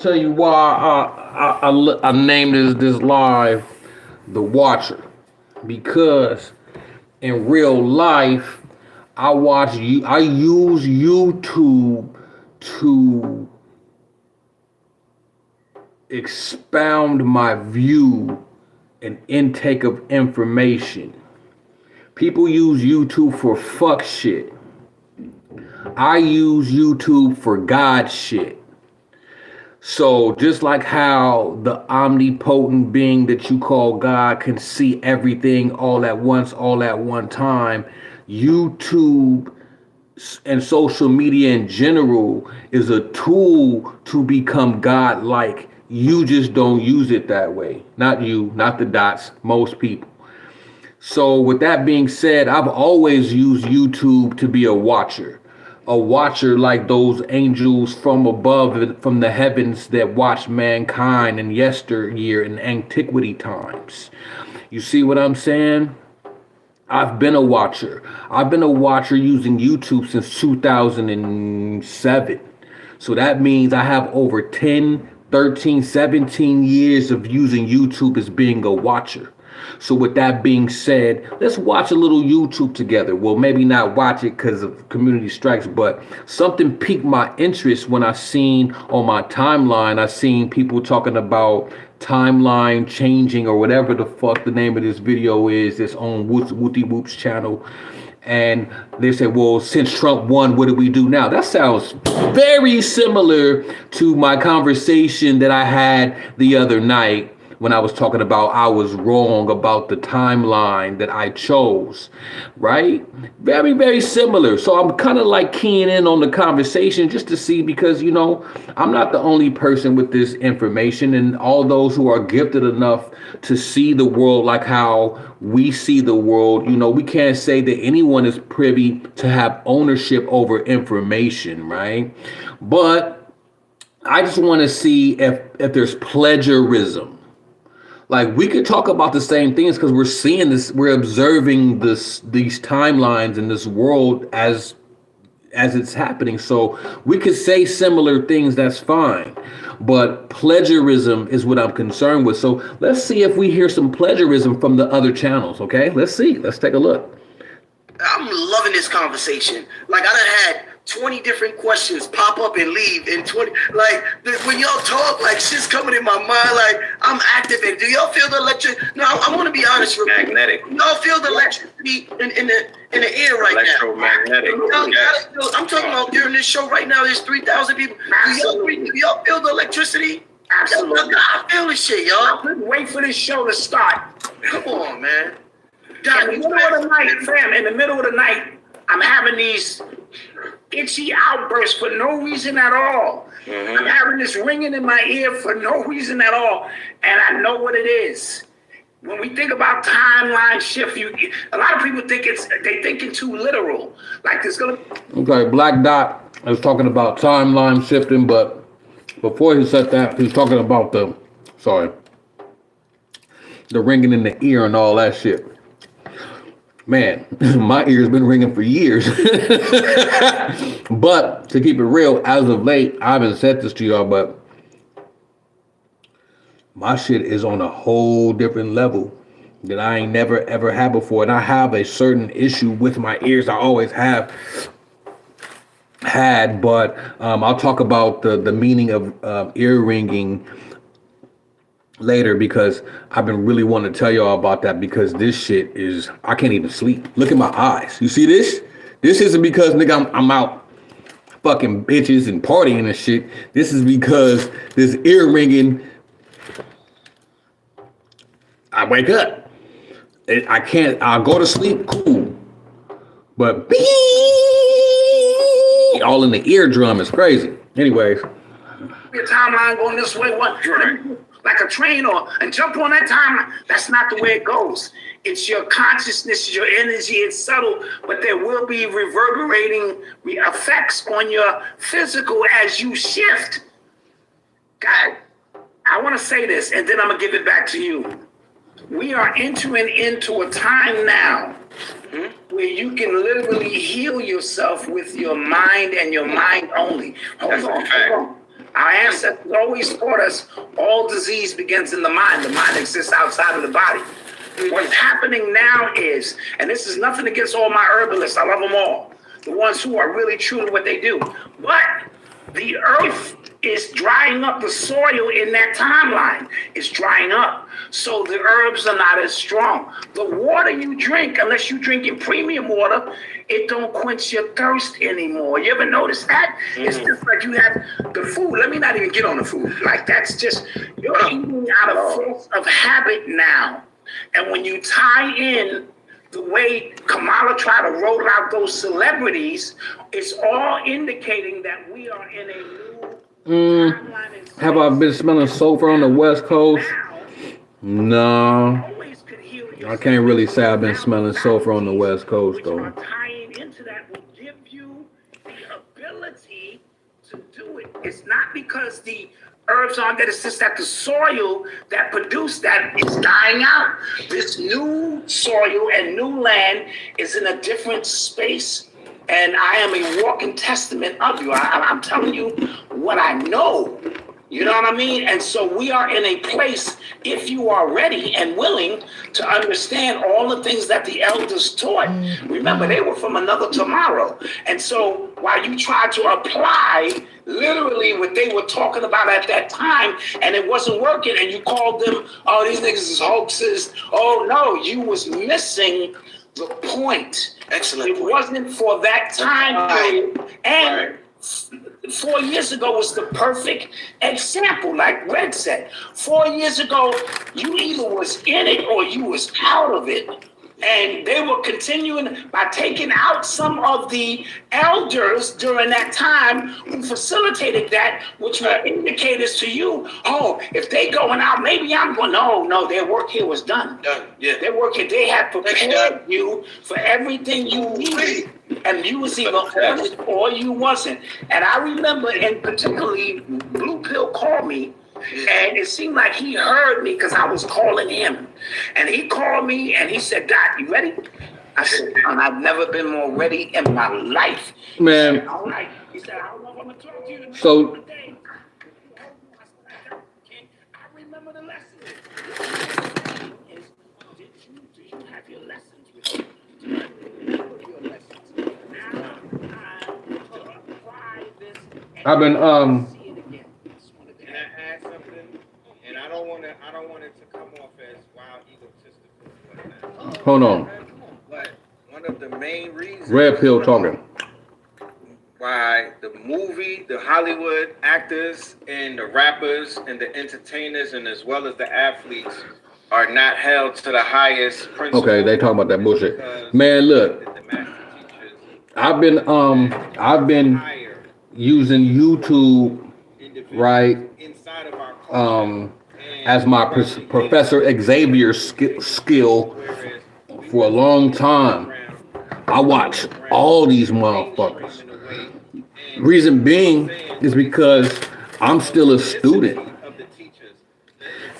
Tell you why I named this live the Watcher, because in real life I use YouTube to expound my view and intake of information. People use YouTube for fuck shit. I use YouTube for God shit. So just like how the omnipotent being that you call God can see everything all at once, all at one time, YouTube and social media in general is a tool to become God-like. You just don't use it that way. Not you, not the dots, most people. So with that being said, I've always used YouTube to be a watcher. A watcher like those angels from above, from the heavens that watched mankind in yesteryear in antiquity times. You see what I'm saying? I've been a watcher. I've been a watcher using YouTube since 2007. So that means I have over 10, 13, 17 years of using YouTube as being a watcher. So with that being said, let's watch a little YouTube together. Well, maybe not watch it because of community strikes, but something piqued my interest when I seen on my timeline, I seen people talking about timeline changing or whatever the fuck the name of this video is. It's on Wooty Whoop's channel. And they said, well, since Trump won, what do we do now? That sounds very similar to my conversation that I had the other night when I was talking about I was wrong about the timeline that I chose, right? Very, very similar. So I'm kind of like keying in on the conversation just to see, because, you know, I'm not the only person with this information, and all those who are gifted enough to see the world like how we see the world, you know, we can't say that anyone is privy to have ownership over information, right? But I just want to see if there's plagiarism. Like, we could talk about the same things because we're seeing this, we're observing these timelines in this world as it's happening. So we could say similar things, that's fine. But plagiarism is what I'm concerned with. So let's see if we hear some plagiarism from the other channels, okay? Let's see. Let's take a look. I'm loving this conversation. Like, I done had 20 different questions pop up and leave in 20. Like, when y'all talk, like, shit's coming in my mind. Like, I'm activated. Do y'all feel the electric? No, I want to be honest. Magnetic. Y'all feel the electricity in the air right now? Electromagnetic. I'm talking about during this show right now. There's 3,000 people. Do y'all feel the electricity? Absolutely. I feel this shit, y'all. I couldn't wait for this show to start. Come on, man. In the middle of the night, fam, in the middle of the night, I'm having these itchy outbursts for no reason at all. Mm-hmm. I'm having this ringing in my ear for no reason at all. And I know what it is. When we think about timeline shift, a lot of people think they thinking too literal. Like there's gonna. Okay, Black Dot is talking about timeline shifting, but before he said that, he was talking about the ringing in the ear and all that shit. Man, my ear's been ringing for years. But to keep it real, as of late, I haven't said this to y'all, but my shit is on a whole different level that I ain't never ever had before. And I have a certain issue with my ears. I always have had, but I'll talk about the meaning of ear ringing later, because I've been really wanting to tell y'all about that, because this shit is, I can't even sleep. Look at my eyes. You see this? This isn't because, nigga, I'm out fucking bitches and partying and shit. This is because this ear ringing, I wake up. I can't, I'll go to sleep, cool. But all in the eardrum is crazy. Anyways. Your timeline going this way, what? Like a train and jump on that timeline. That's not the way it goes. It's your consciousness, your energy. It's subtle, but there will be reverberating effects on your physical as you shift. God, I want to say this, and then I'm going to give it back to you. We are entering into a time now where you can literally heal yourself with your mind and your mind only. Hold on. Our ancestors always taught us all disease begins in the mind. The mind exists outside of the body. What's happening now is, and this is nothing against all my herbalists, I love them all, the ones who are really true to what they do. But the earth is drying up, the soil in that timeline is drying up. So the herbs are not as strong. The water you drink, unless you're drinking premium water, it don't quench your thirst anymore. You ever notice that? It's just like you have the food. Let me not even get on the food. Like that's just, you're eating out of force of habit now. And when you tie in the way Kamala tried to roll out those celebrities, it's all indicating that we are in a new timeline. Have I been smelling sulfur on the West Coast? No. I can't really say I've been smelling sulfur on the West Coast, though. Tying into that will give you the ability to do it. It's not because the herbs on that, it's just that the soil that produced that is dying out. This new soil and new land is in a different space, and I am a walking testament of you. I'm telling you what I know. You know what I mean? And so we are in a place, if you are ready and willing to understand all the things that the elders taught. Remember, they were from another tomorrow. And so while you try to apply literally what they were talking about at that time, and it wasn't working, and you called them, oh, these niggas is hoaxes. Oh, no, you was missing the point. Excellent. It wasn't for that time period. And 4 years ago was the perfect example, like Red said. 4 years ago, you either was in it or you was out of it. And they were continuing by taking out some of the elders during that time who facilitated that, which were indicators to you. Oh, if they going out, maybe I'm going. No, their work here was done. Done. Yeah. Their work here, they had prepared you for everything you needed. And you was either on it or you wasn't. And I remember, and particularly, Blue Pill called me, and it seemed like he heard me because I was calling him. And he called me and he said, Doc, you ready? I said, I've never been more ready in my life. Man. He said, all right. He said, I don't know if I'm going to talk to you tonight. So- I remember the lesson. Do you have your lessons with you? I've been Can I add something? And I don't want it to come off as wild egotistical. hold on. But one of the main reasons Red Pill talking. why the movie, the Hollywood actors and the rappers and the entertainers and as well as the athletes are not held to the highest principle. Okay, they talking about that bullshit. Man, look, The master teachers I've been hire using YouTube, individuals right, inside of our culture. as my Professor Xavier skill for a long time. I watch all these motherfuckers. Reason being is because I'm still a student.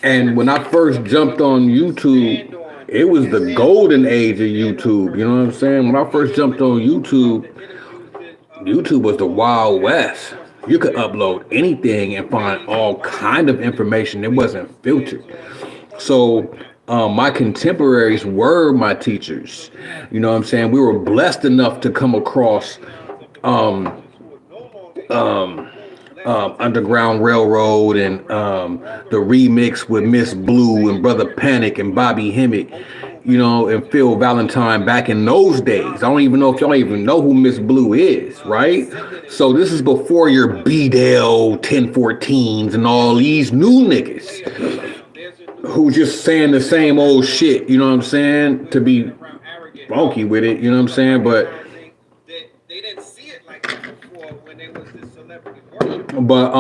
And when I first jumped on YouTube, it was the golden age of YouTube. You know what I'm saying? When I first jumped on YouTube, YouTube was the Wild West. You could upload anything and find all kind of information. It wasn't filtered. So my contemporaries were my teachers. You know what I'm saying? We were blessed enough to come across Underground Railroad and the remix with Miss Blue and Brother Panic and Bobby Hemmett, you know, and Phil Valentine back in those days. I don't even know if y'all even know who Miss Blue is, right? So this is before your B-Dell 1014s and all these new niggas who just saying the same old shit, you know what I'm saying, to be funky with it, you know what I'm saying? But they didn't see it like that before when they was the celebrity worship. But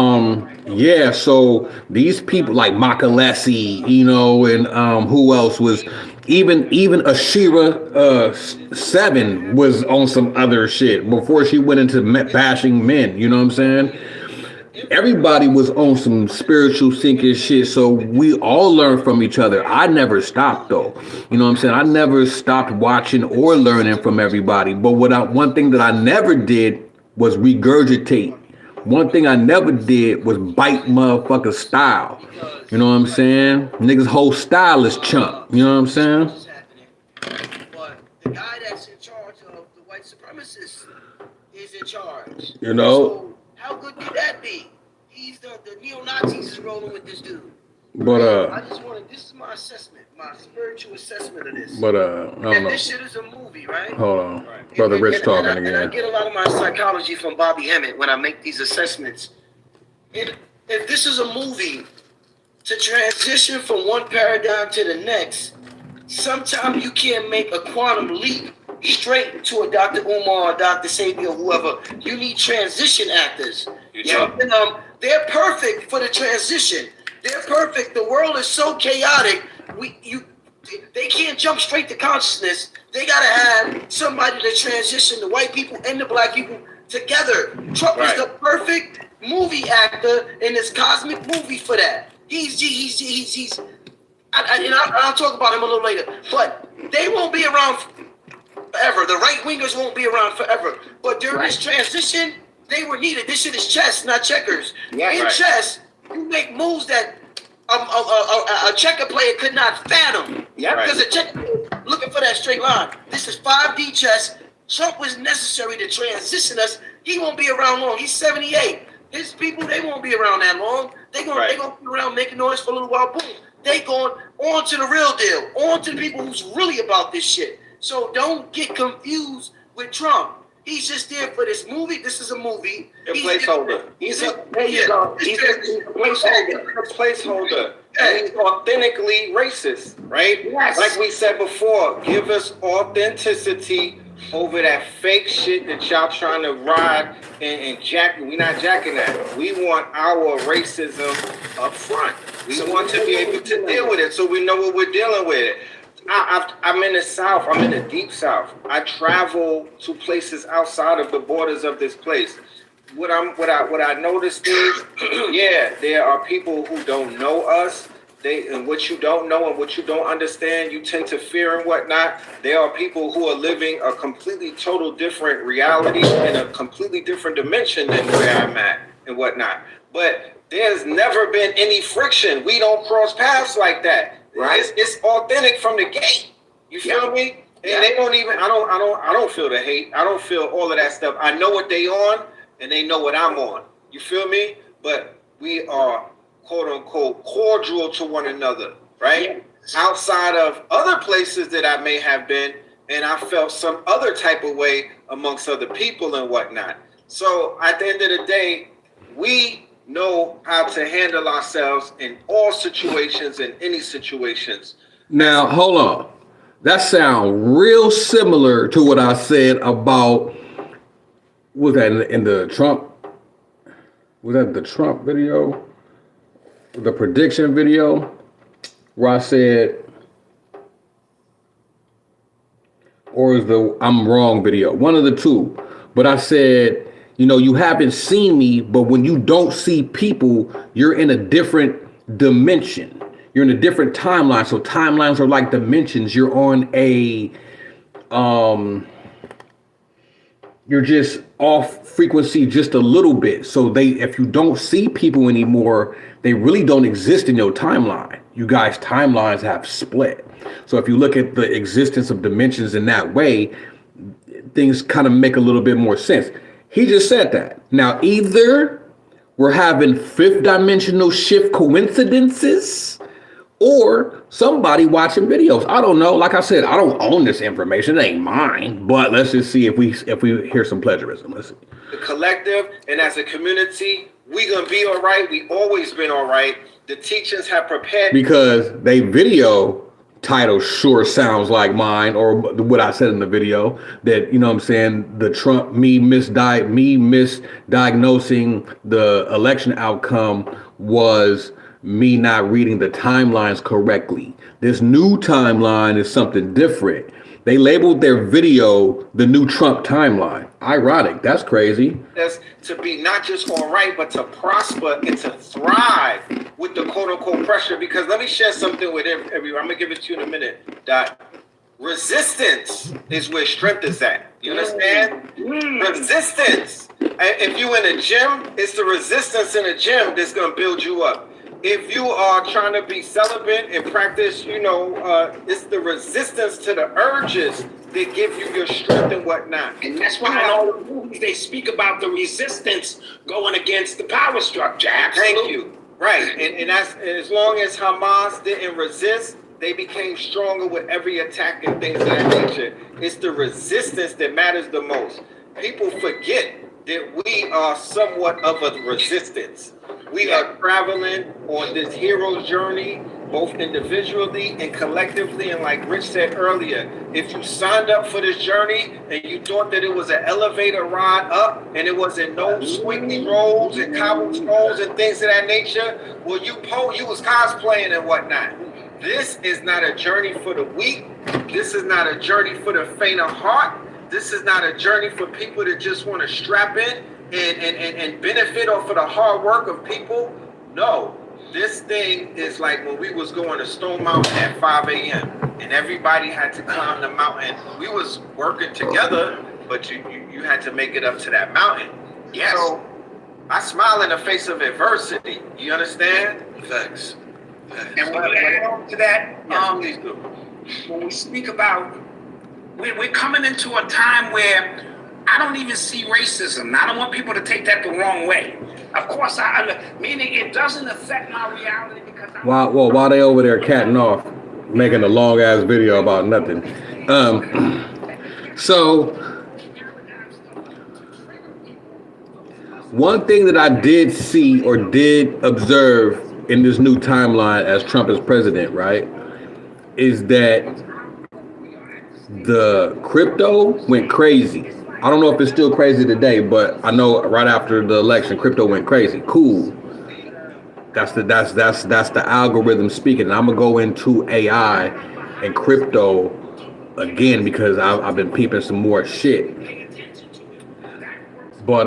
yeah, so these people like Makalesi, you know, and who else was even Ashira 7 was on some other shit before she went into bashing men, you know what I'm saying? Everybody was on some spiritual sinking shit, so we all learned from each other. I never stopped though, you know what I'm saying? I never stopped watching or learning from everybody. But one thing that I never did was regurgitate One thing I never did was bite motherfucker style. You know what I'm saying? Niggas whole style is chump. You know what I'm saying? But the guy that's in charge of the white supremacists is in charge. You know? So how good could that be? He's the neo-Nazis is rolling with this dude. But I just wanted, this is my assessment, my spiritual assessment of this. I don't And know. this shit is a movie, right? Hold on. Brother Rich talking And I again. get a lot of my psychology from Bobby Emmett when I make these assessments. If this is a movie to transition from one paradigm to the next, sometimes you can't make a quantum leap straight to a Dr. Umar or Dr. Sabi or whoever. You need transition actors. And, they're perfect for the transition. They're perfect. The world is so chaotic. They can't jump straight to consciousness. They gotta have somebody to transition the white people and the black people together. Trump is the perfect movie actor in this cosmic movie for that. I'll talk about him a little later. But they won't be around forever. The right wingers won't be around forever. But during this transition, they were needed. This shit is chess, not checkers. In chess, you make moves that a checker player could not fathom. Because a checker player looking for that straight line. This is 5D chess. Trump was necessary to transition us. He won't be around long. He's 78. His people, they won't be around that long. They gonna be around making noise for a little while. Boom. They going on to the real deal. On to the people who's really about this shit. So don't get confused with Trump. He's just there for this movie. This is a movie. A placeholder. He's a placeholder. And he's authentically racist, right? Yes. Like we said before, give us authenticity over that fake shit that y'all trying to ride and jack. We're not jacking that. We want our racism up front. We want to be able to deal with it so we know what we're dealing with. I'm in the South. I'm in the deep South. I travel to places outside of the borders of this place. What I noticed is, there are people who don't know us. And what you don't know and what you don't understand, you tend to fear and whatnot. There are people who are living a completely total different reality in a completely different dimension than where I'm at and whatnot. But there's never been any friction. We don't cross paths like that. Right? It's authentic from the gate. You feel me? And they don't even. I don't feel the hate. I don't feel all of that stuff. I know what they on, and they know what I'm on. You feel me? But we are quote unquote cordial to one another, right? Outside of other places that I may have been, and I felt some other type of way amongst other people and whatnot. So at the end of the day, we know how to handle ourselves in all situations and any situations. Now, hold on. That sounds real similar to what I said about, was that in the Trump, was that the Trump video? The prediction video? Where I said, or is the I'm wrong video? One of the two. But I said, you know, you haven't seen me, but when you don't see people, you're in a different dimension. You're in a different timeline. So timelines are like dimensions. You're on a, you're just off frequency just a little bit. So if you don't see people anymore, they really don't exist in your timeline. You guys' timelines have split. So if you look at the existence of dimensions in that way, things kind of make a little bit more sense. He just said that. Now, either we're having fifth dimensional shift coincidences or somebody watching videos. I don't know. Like I said, I don't own this information. It ain't mine. But let's just see if we hear some plagiarism. Let's see. The collective and as a community, we gonna be all right. We always been all right. The teachings have prepared. Because they video title sure sounds like mine or what I said in the video, that, you know what I'm saying, the Trump, me misdiagnosing the election outcome was me not reading the timelines correctly. This new timeline is something different. They labeled their video the new Trump timeline. Ironic. That's crazy. That's to be not just all right, but to prosper and to thrive with the quote unquote pressure. Because let me share something with everyone. I'm gonna give it to you in a minute. That resistance is where strength is at. You understand? Resistance. If you in a gym, it's the resistance in a gym that's gonna build you up. If you are trying to be celibate and practice, it's the resistance to the urges that give you your strength and whatnot. And that's why in all the movies they speak about the resistance going against the power structure. Absolutely. Thank you. Right. And that's as long as Hamas didn't resist, they became stronger with every attack and things of that nature. It's the resistance that matters the most. People forget that we are somewhat of a resistance. We are traveling on this hero's journey, both individually and collectively. And like Rich said earlier, if you signed up for this journey and you thought that it was an elevator ride up and it wasn't no squiggly roads and cobblestones and things of that nature, well, you was cosplaying and whatnot. This is not a journey for the weak. This is not a journey for the faint of heart. This is not a journey for people that just want to strap in and benefit off of the hard work of people. No, this thing is like when we was going to Stone Mountain at 5 a.m. and everybody had to climb the mountain. We was working together, but you had to make it up to that mountain. Yes. So I smile in the face of adversity. You understand? Facts. And when we add on to that, Yes, please do. when we speak about, we're coming into a time where I don't even see racism. I don't want people to take that the wrong way. Of course, meaning it doesn't affect my reality because While they over there catting off, making a long ass video about nothing. So one thing that I did see or did observe in this new timeline as Trump is president, right, is that the crypto went crazy. I don't know if it's still crazy today, but I know right after the election, crypto went crazy. Cool. That's the algorithm speaking. And I'm gonna go into AI and crypto again because I've been peeping some more shit. But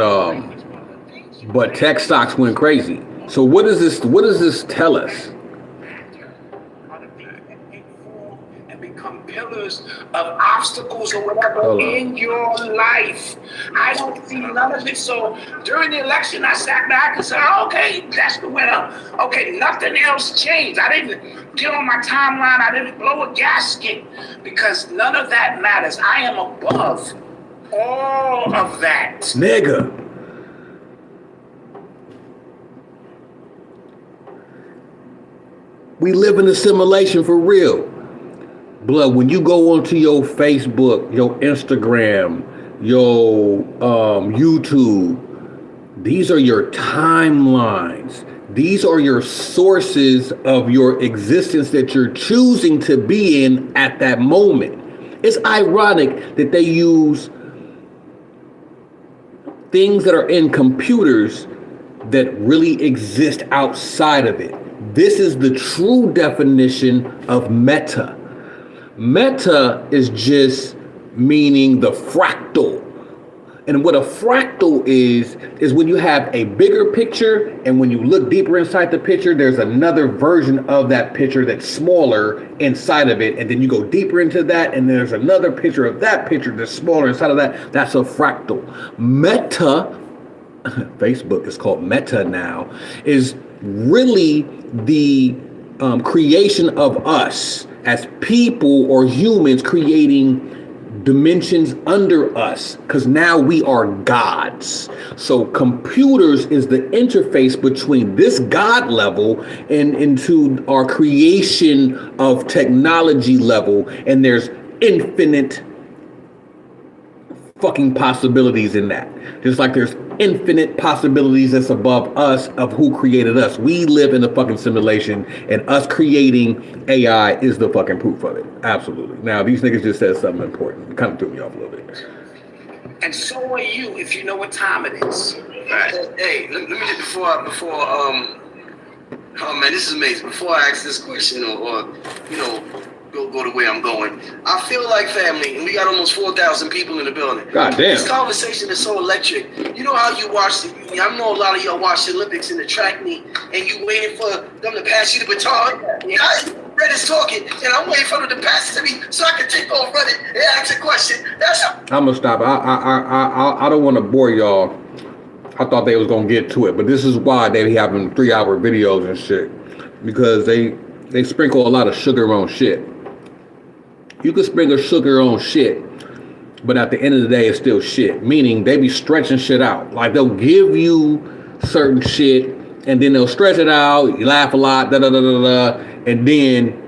tech stocks went crazy. So what does this tell us? and become pillars of obstacles or whatever in your life. I don't see none of it. So during the election, I sat back and said, oh, okay, that's the winner. Okay, nothing else changed. I didn't get on my timeline. I didn't blow a gasket because none of that matters. I am above all of that. Nigga. We live in a simulation for real. Blood, when you go onto your Facebook, your Instagram, your YouTube, these are your timelines. These are your sources of your existence that you're choosing to be in at that moment. It's ironic that they use things that are in computers that really exist outside of it. This is the true definition of meta. Meta is just meaning the fractal. And what a fractal is when you have a bigger picture, and when you look deeper inside the picture, there's another version of that picture that's smaller inside of it. And then you go deeper into that, and there's another picture of that picture that's smaller inside of that. That's a fractal. Meta, Facebook is called Meta now, is really the creation of us as people or humans creating dimensions under us, because now we are gods. So computers is the interface between this God level and into our creation of technology level, and there's infinite fucking possibilities in that. Just like there's infinite possibilities that's above us of who created us. We live in a fucking simulation, and us creating AI is the fucking proof of it. Absolutely. Now, these niggas just said something important. It kind of threw me off a little bit. And so are you if you know what time it is. Right. Hey, let me just oh man, this is amazing. Before I ask this question or go the way I'm going, I feel like family, and we got almost 4,000 people in the building. God damn. This conversation is so electric. You know how you watch I know a lot of y'all watch the Olympics in the track meet, and you waiting for them to pass you the baton. Red is talking, and I'm waiting for him to pass it to me so I can take off running and ask a question. I'm gonna stop. I don't want to bore y'all. I thought they was gonna get to it, but this is why they be having 3-hour videos and shit, because they sprinkle a lot of sugar on shit. You can sprinkle sugar on shit, but at the end of the day, it's still shit. Meaning they be stretching shit out. Like they'll give you certain shit, and then they'll stretch it out. You laugh a lot, da da da da da, and then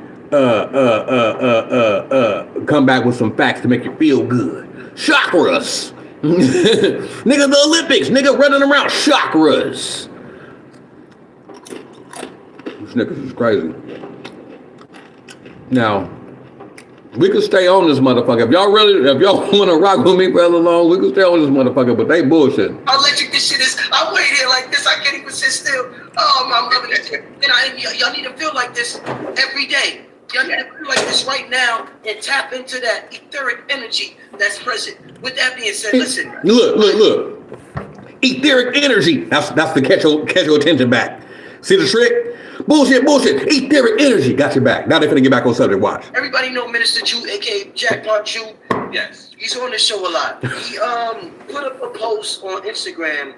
come back with some facts to make you feel good. Chakras. Nigga, the Olympics, nigga running around chakras. This niggas is crazy. Now, we could stay on this motherfucker. If y'all want to rock with me for hella long, we could stay on this motherfucker, but they bullshit. Electric, this shit is, I wait here like this, I can't even sit still. Oh, I'm loving this shit. And y'all need to feel like this every day. Y'all need to feel like this right now and tap into that etheric energy that's present. With that being said, listen. Look. Etheric energy. That's the catch your attention back. See the trick? Bullshit. Etheric energy got your back. Now they finna get back on subject. Watch. Everybody know Minister Jew, aka Jackpot Jew. Yes. He's on the show a lot. He put up a post on Instagram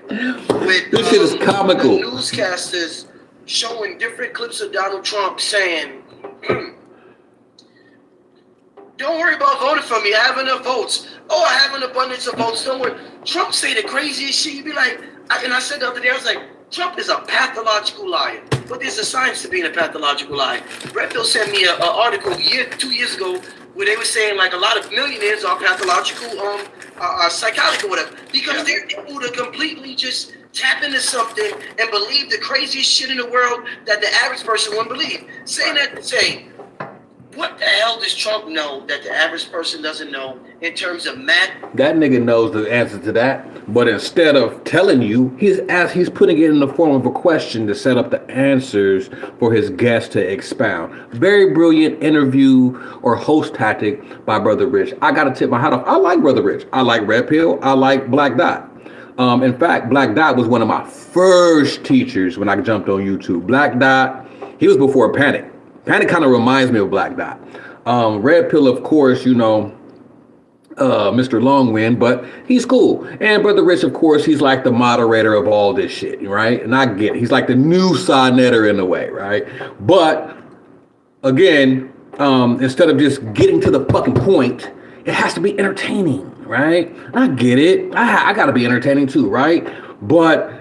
with This shit is comical. the newscasters showing different clips of Donald Trump saying, don't worry about voting for me. I have enough votes. Oh, I have an abundance of votes. Don't worry. Trump say the craziest shit. You be like, and I said the other day, I was like, Trump is a pathological liar. But there's a science to being a pathological liar. Redfield sent me an article 2 years ago where they were saying like a lot of millionaires are pathological, are psychotic or whatever, because they're able to completely just tap into something and believe the craziest shit in the world that the average person wouldn't believe. Saying that to say, what the hell does Trump know that the average person doesn't know in terms of math? That nigga knows the answer to that, but instead of telling you, he's putting it in the form of a question to set up the answers for his guest to expound. Very brilliant interview or host tactic by Brother Rich. I gotta tip my hat off. I like Brother Rich. I like Red Pill. I like Black Dot. In fact, Black Dot was one of my first teachers when I jumped on YouTube. Black Dot, he was before Panic. Panic kind of reminds me of Black Dot. Red Pill, of course, you know, Mr. Longwind, but he's cool. And Brother Rich, of course, he's like the moderator of all this shit, right? And I get it. He's like the new Sonetter in a way, right? But again, instead of just getting to the fucking point, it has to be entertaining, right? I get it. I gotta be entertaining too, right? But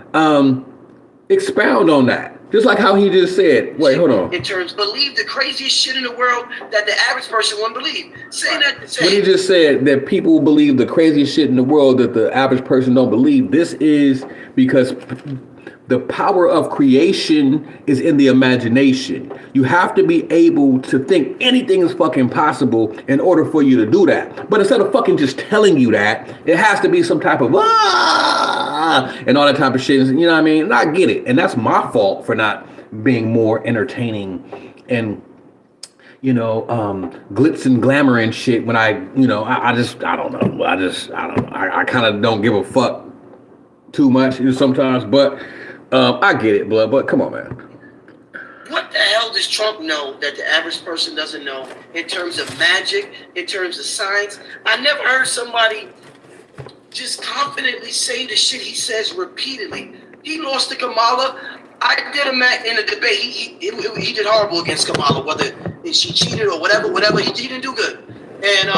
expound on that. Just like how he just said, wait, hold on. In terms, believe the craziest shit in the world that the average person wouldn't believe. Saying that to say, When he just said that people believe the craziest shit in the world that the average person don't believe, this is because the power of creation is in the imagination. You have to be able to think anything is fucking possible in order for you to do that. But instead of fucking just telling you that, it has to be some type of and all that type of shit. You know what I mean? And I get it. And that's my fault for not being more entertaining and, you know, glitz and glamour and shit when I don't know. I kind of don't give a fuck too much sometimes, but I get it, blood, but come on, man. what the hell does Trump know that the average person doesn't know in terms of magic, in terms of science? I never heard somebody just confidently say the shit he says repeatedly. He lost to Kamala. I did him in a debate. He did horrible against Kamala, whether she cheated or whatever. He didn't do good. And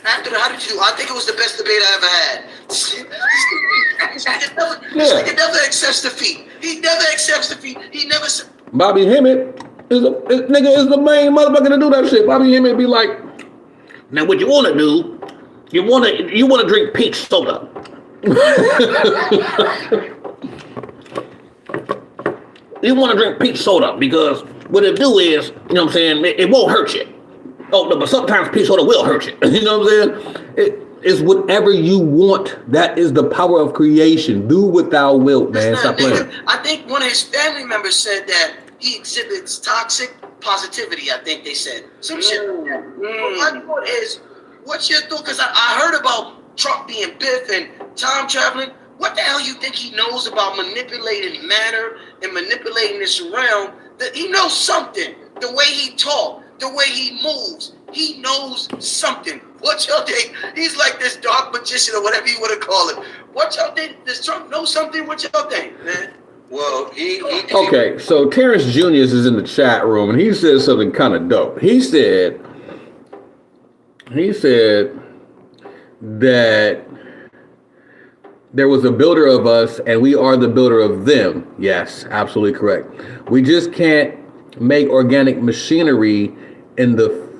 after how did you do? I think it was the best debate I ever had. This nigga never accepts defeat. He never accepts defeat. He never. Bobby Hemmett is the main motherfucker to do that shit. Bobby Hemmett be like, now what you want to do? You want to drink peach soda. You want to drink peach soda because what it do is, you know what I'm saying, it won't hurt you. Oh, no, but sometimes peach soda will hurt you. You know what I'm saying? It is whatever you want. That is the power of creation. Do what thou wilt, man. Stop playing. I think one of his family members said that he exhibits toxic positivity. I think they said some shit like that. But my thought is, what's your thought? Because I heard about Trump being Biff and time traveling. What the hell you think he knows about manipulating matter and manipulating this around? That he knows something. the way he talk, the way he moves, he knows something. What y'all think? He's like this dark magician or whatever you want to call it. What y'all think? Does Trump know something? What y'all think, man? Well, he Okay, so Terrence Junius is in the chat room and he said something kind of dope. He said that there was a builder of us and we are the builder of them. Yes, absolutely correct. We just can't make organic machinery in the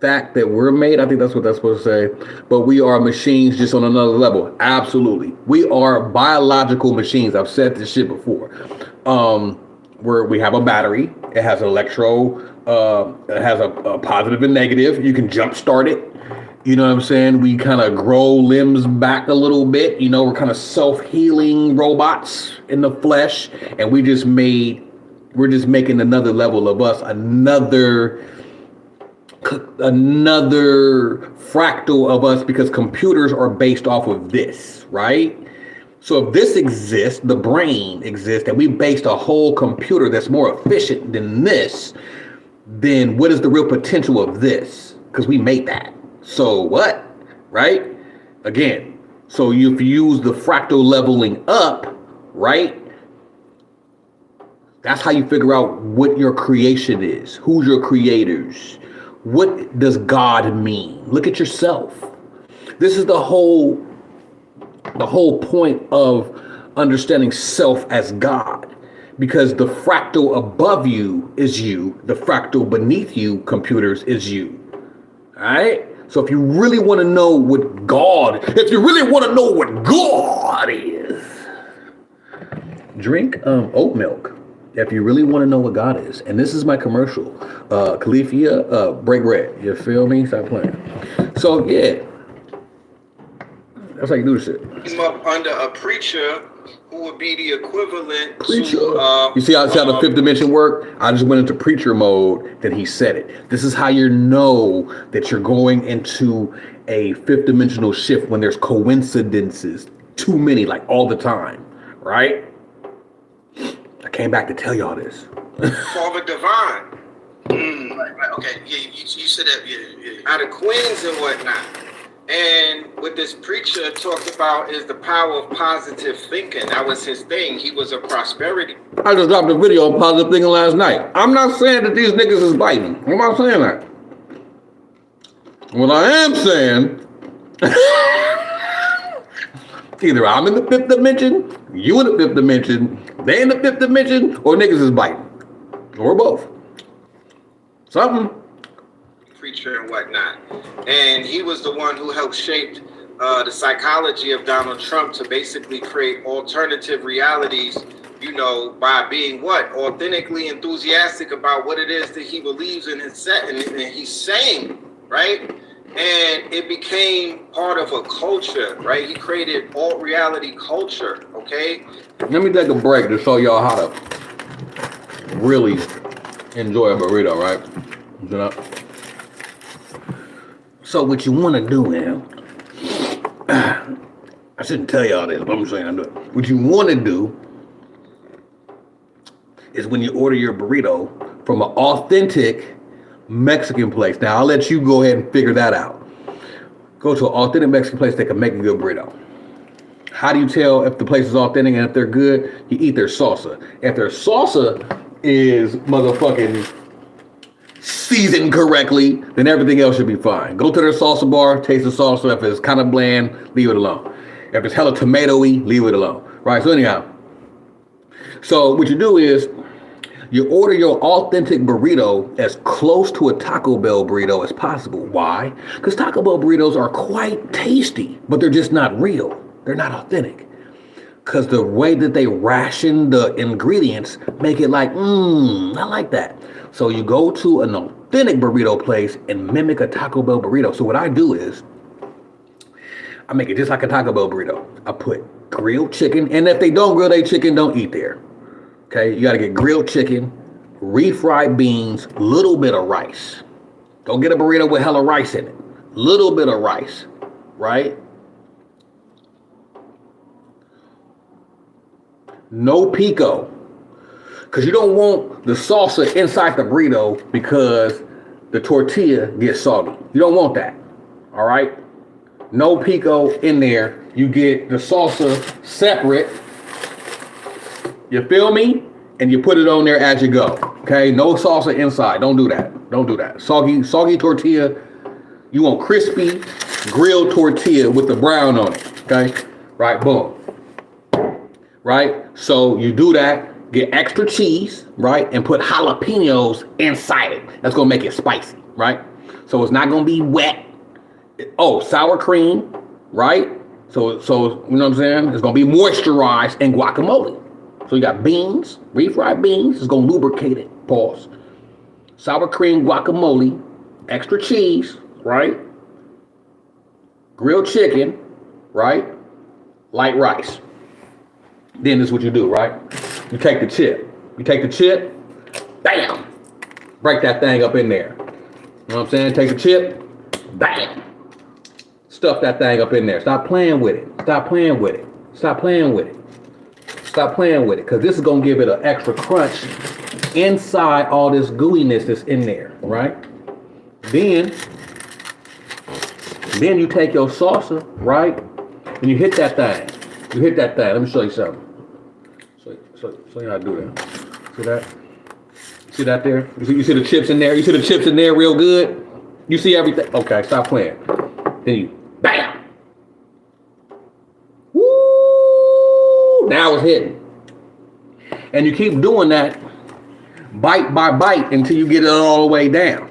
fact that we're made. I think that's what that's supposed to say. But we are machines just on another level. Absolutely. We are biological machines. I've said this shit before. Where we have a battery. It has an electro. It has a positive and negative. You can jump start it. You know what I'm saying? We kind of grow limbs back a little bit. You know, we're kind of self-healing robots in the flesh. And we're just making another level of us, another fractal of us, because computers are based off of this, right? So if this exists, the brain exists, and we based a whole computer that's more efficient than this, then what is the real potential of this? Because we made that. So what, right? Again, so if you use the fractal leveling up, right? That's how you figure out what your creation is. Who's your creators? What does God mean? Look at yourself. This is the whole point of understanding self as God, because the fractal above you is you, the fractal beneath you, computers, is you. All right? So if you really want to know what God is, drink oat milk. If you really want to know what God is. And this is my commercial. Califia, break bread. You feel me? Stop playing. So, yeah. That's how you do this shit. came up under a preacher who would be the equivalent Preacher. to... You see how the fifth dimension work? I just went into preacher mode, then he said it. This is how you know that you're going into a fifth dimensional shift, when there's coincidences. Too many, like all the time. Right? I came back to tell y'all this. Father Divine. Right. Okay. Yeah, you said that. Yeah. Out of Queens and whatnot. And what this preacher talked about is the power of positive thinking. That was his thing. He was a prosperity. I just dropped a video on positive thinking last night. I'm not saying that these niggas is biting. I'm not saying that. What I am saying, either I'm in the fifth dimension, you in the fifth dimension, they in the fifth dimension, or niggas is biting. Or both. Something. Preacher and whatnot. And he was the one who helped shape the psychology of Donald Trump to basically create alternative realities, you know, by being what? Authentically enthusiastic about what it is that he believes in his set and he's saying, right? And it became part of a culture, right? He created alt reality culture, okay? Let me take a break to show y'all how to really enjoy a burrito, right? So what you want to do now, I shouldn't tell y'all this, but I'm saying I do it. What you want to do is, when you order your burrito from an authentic Mexican place. Now, I'll let you go ahead and figure that out. Go to an authentic Mexican place that can make a good burrito. How do you tell if the place is authentic and if they're good? You eat their salsa. If their salsa is motherfucking seasoned correctly, then everything else should be fine. Go to their salsa bar, taste the salsa. If it's kind of bland, leave it alone. If it's hella tomatoey, leave it alone. Right, so anyhow. So what you do is, you order your authentic burrito as close to a Taco Bell burrito as possible. Why? Because Taco Bell burritos are quite tasty, but they're just not real. They're not authentic. Because the way that they ration the ingredients make it like, I like that. So you go to an authentic burrito place and mimic a Taco Bell burrito. So what I do is, I make it just like a Taco Bell burrito. I put grilled chicken, and if they don't grill their chicken, don't eat there. Okay, you gotta get grilled chicken, refried beans, little bit of rice. Don't get a burrito with hella rice in it. Little bit of rice, right? No pico. Because you don't want the salsa inside the burrito because the tortilla gets soggy. You don't want that. All right? No pico in there. You get the salsa separate. You feel me? And you put it on there as you go. Okay? No salsa inside. Don't do that. Don't do that. Soggy tortilla. You want crispy grilled tortilla with the brown on it. Okay? Right? Boom. Right? So you do that. Get extra cheese, right? And put jalapenos inside it. That's gonna make it spicy, right? So it's not gonna be wet. Oh, sour cream, right? So you know what I'm saying? It's gonna be moisturized in guacamole. So you got beans, refried beans. It's gonna lubricate it. Pause. Sour cream guacamole, extra cheese, right? Grilled chicken, right? Light rice. Then this is what you do, right? You take the chip. Bam! Break that thing up in there. You know what I'm saying? Take the chip, bam! Stuff that thing up in there. Stop playing with it. Stop playing with it. Stop playing with it. Stop playing with it. Because this is going to give it an extra crunch inside all this gooiness that's in there, right? Then you take your salsa, right? And you hit that thing. Let me show you something. Show you how to do that. See that? See that there? You see the chips in there? You see the chips in there real good? You see everything? Okay, stop playing. Then you, bam! Woo! Now it's hitting. And you keep doing that bite by bite until you get it all the way down.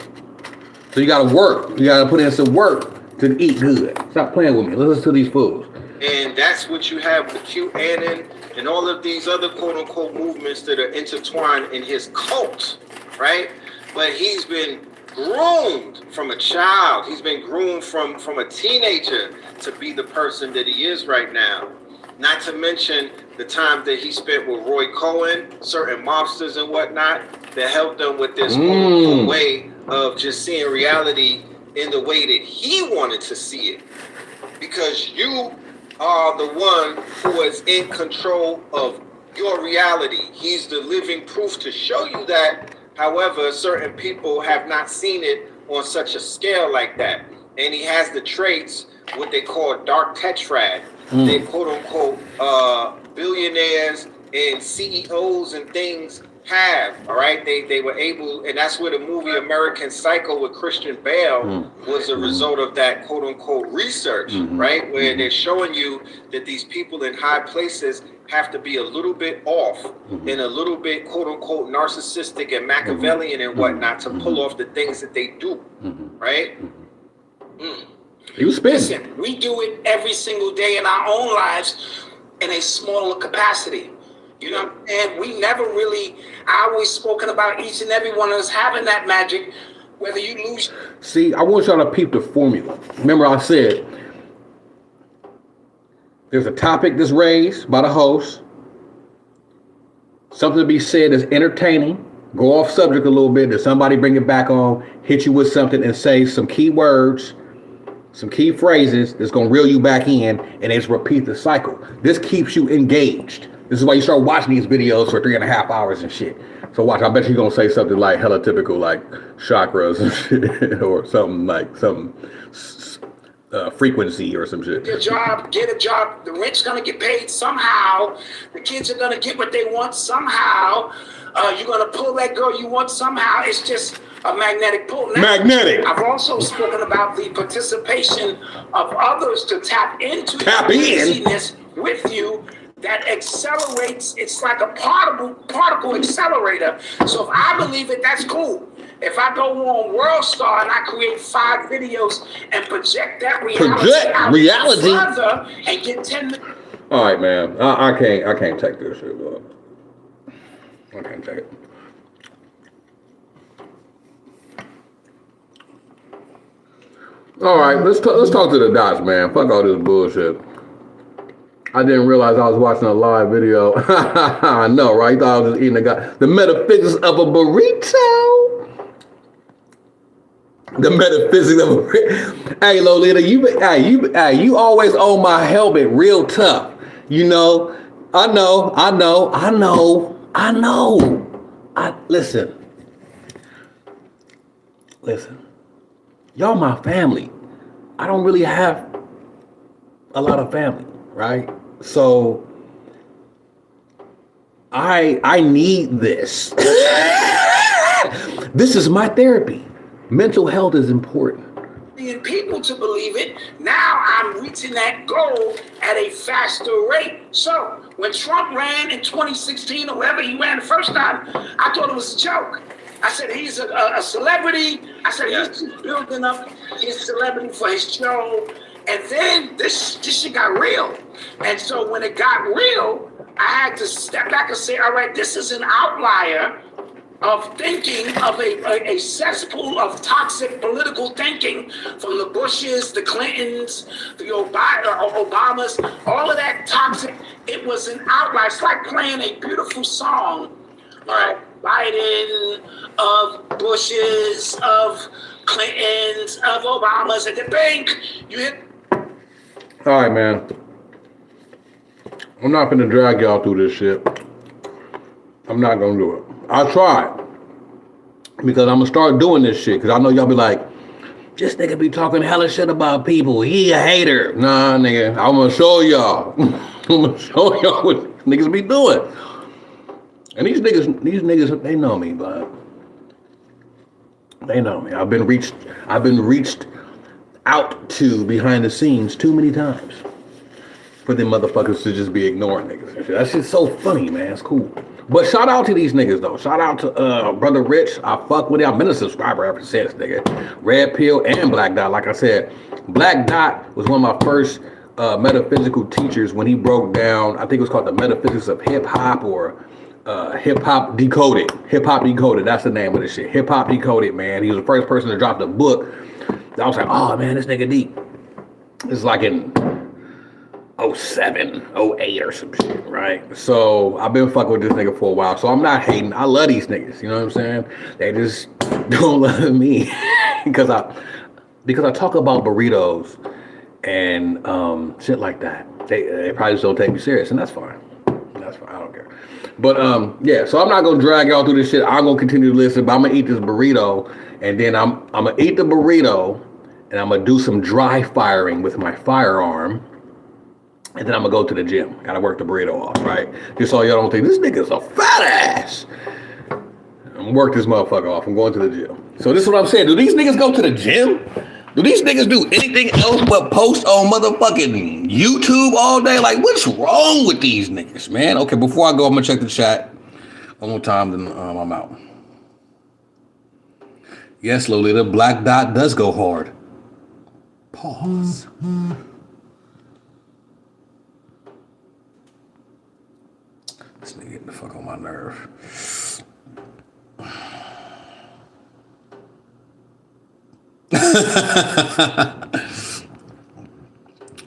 So you gotta work. You gotta put in some work to eat good. Stop playing with me. Listen to these fools. And that's what you have with QAnon and all of these other quote-unquote movements that are intertwined in his cult, right? But he's been groomed from a child. He's been groomed from a teenager to be the person that he is right now. Not to mention the time that he spent with Roy Cohen, certain mobsters and whatnot, that helped him with this quote-unquote way of just seeing reality in the way that he wanted to see it. Because you are the one who is in control of your reality. He's the living proof to show you that. However, certain people have not seen it on such a scale like that. And he has the traits, what they call dark tetrad. They quote unquote billionaires and CEOs and things have, all right? They were able, and that's where the movie American Psycho with Christian Bale was a result of that quote unquote research, right? Where they're showing you that these people in high places have to be a little bit off and a little bit quote unquote narcissistic and Machiavellian and whatnot to pull off the things that they do, right? You spin. Listen, we do it every single day in our own lives in a smaller capacity. You know, and we never really, I always spoken about each and every one of us having that magic, whether you lose. See, I want y'all to peep the formula. Remember I said, there's a topic that's raised by the host, something to be said that's entertaining, go off subject a little bit, that somebody bring it back on, hit you with something and say some key words, some key phrases that's going to reel you back in, and it's repeat the cycle. This keeps you engaged. This is why you start watching these videos for 3.5 hours and shit. So watch, I bet you're going to say something like hella typical, like chakras and shit, or something like some frequency or some shit. Get a job. The rent's going to get paid somehow. The kids are going to get what they want somehow. You're going to pull that girl you want somehow. It's just a magnetic pull. Now, magnetic. I've also spoken about the participation of others to tap into craziness with you. That accelerates. It's like a particle accelerator. So if I believe it, that's cool. If I go on WorldStar and I create 5 videos and project that reality further and get 10. All right, man. I can't take this shit, bro. I can't take it. All right, let's talk to the dots, man. Fuck all this bullshit. I didn't realize I was watching a live video. I know, right? I thought I was just eating the metaphysics of a burrito. The metaphysics of a burrito. Hey, Lolita, you always own my helmet real tough. You know, I know. listen. Y'all my family. I don't really have a lot of family, right? So I need this. This is my therapy. Mental health is important. People to believe it. Now I'm reaching that goal at a faster rate. So when Trump ran in 2016 or wherever he ran the first time, I thought it was a joke. I said he's a celebrity. I said he's just building up his celebrity for his show. And then this shit got real. And so when it got real, I had to step back and say, all right, this is an outlier of thinking of a cesspool of toxic political thinking from the Bushes, the Clintons, the Obamas, all of that toxic. It was an outlier. It's like playing a beautiful song of Biden, of Bushes, of Clintons, of Obamas, and the bank. You hit. All right, man. I'm not gonna drag y'all through this shit. I'm not gonna do it. I'll try, because I'm gonna start doing this shit, because I know y'all be like, this nigga be talking hella shit about people. He a hater. Nah, nigga. I'm gonna show y'all. I'm gonna show y'all what niggas be doing. And these niggas, they know me, but they know me. I've been reached out to behind the scenes too many times for them motherfuckers to just be ignoring niggas. That shit's so funny, man. It's cool. But shout out to these niggas, though. Shout out to Brother Rich. I fuck with him. I've been a subscriber ever since, nigga. Red Pill and Black Dot. Like I said, Black Dot was one of my first metaphysical teachers when he broke down, I think it was called the Metaphysics of Hip Hop, or Hip Hop Decoded. Hip Hop Decoded. That's the name of this shit. Hip Hop Decoded, man. He was the first person to drop the book. I was like, oh, man, this nigga deep. It's like in 07, 08 or some shit, right? So I've been fucking with this nigga for a while. So I'm not hating. I love these niggas. You know what I'm saying? They just don't love me because I talk about burritos and shit like that. They probably just don't take me serious, and that's fine. That's fine. I don't care. But yeah. So I'm not gonna drag y'all through this shit. I'm gonna continue to listen, but I'm gonna eat this burrito, and then I'm gonna eat the burrito, and I'm gonna do some dry firing with my firearm. And then I'm gonna go to the gym. Gotta work the burrito off, right? Just so y'all don't think this nigga's a fat ass. I'm gonna work this motherfucker off. I'm going to the gym. So this is what I'm saying. Do these niggas go to the gym? Do these niggas do anything else but post on motherfucking YouTube all day? Like, what's wrong with these niggas, man? Okay, before I go, I'm gonna check the chat one more time, then I'm out. Yes, Lolita, Black Dot does go hard. Pause. This nigga getting the fuck on my nerve.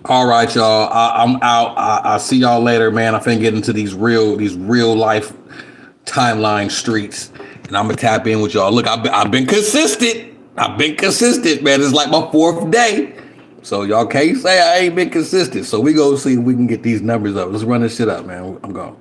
All right, y'all. I'm out. I'll see y'all later, man. I finna get into these real life timeline streets, and I'm gonna tap in with y'all. Look, I've been consistent. Man. It's like my fourth day. So y'all can't say I ain't been consistent. So we go see if we can get these numbers up. Let's run this shit up, man. I'm going.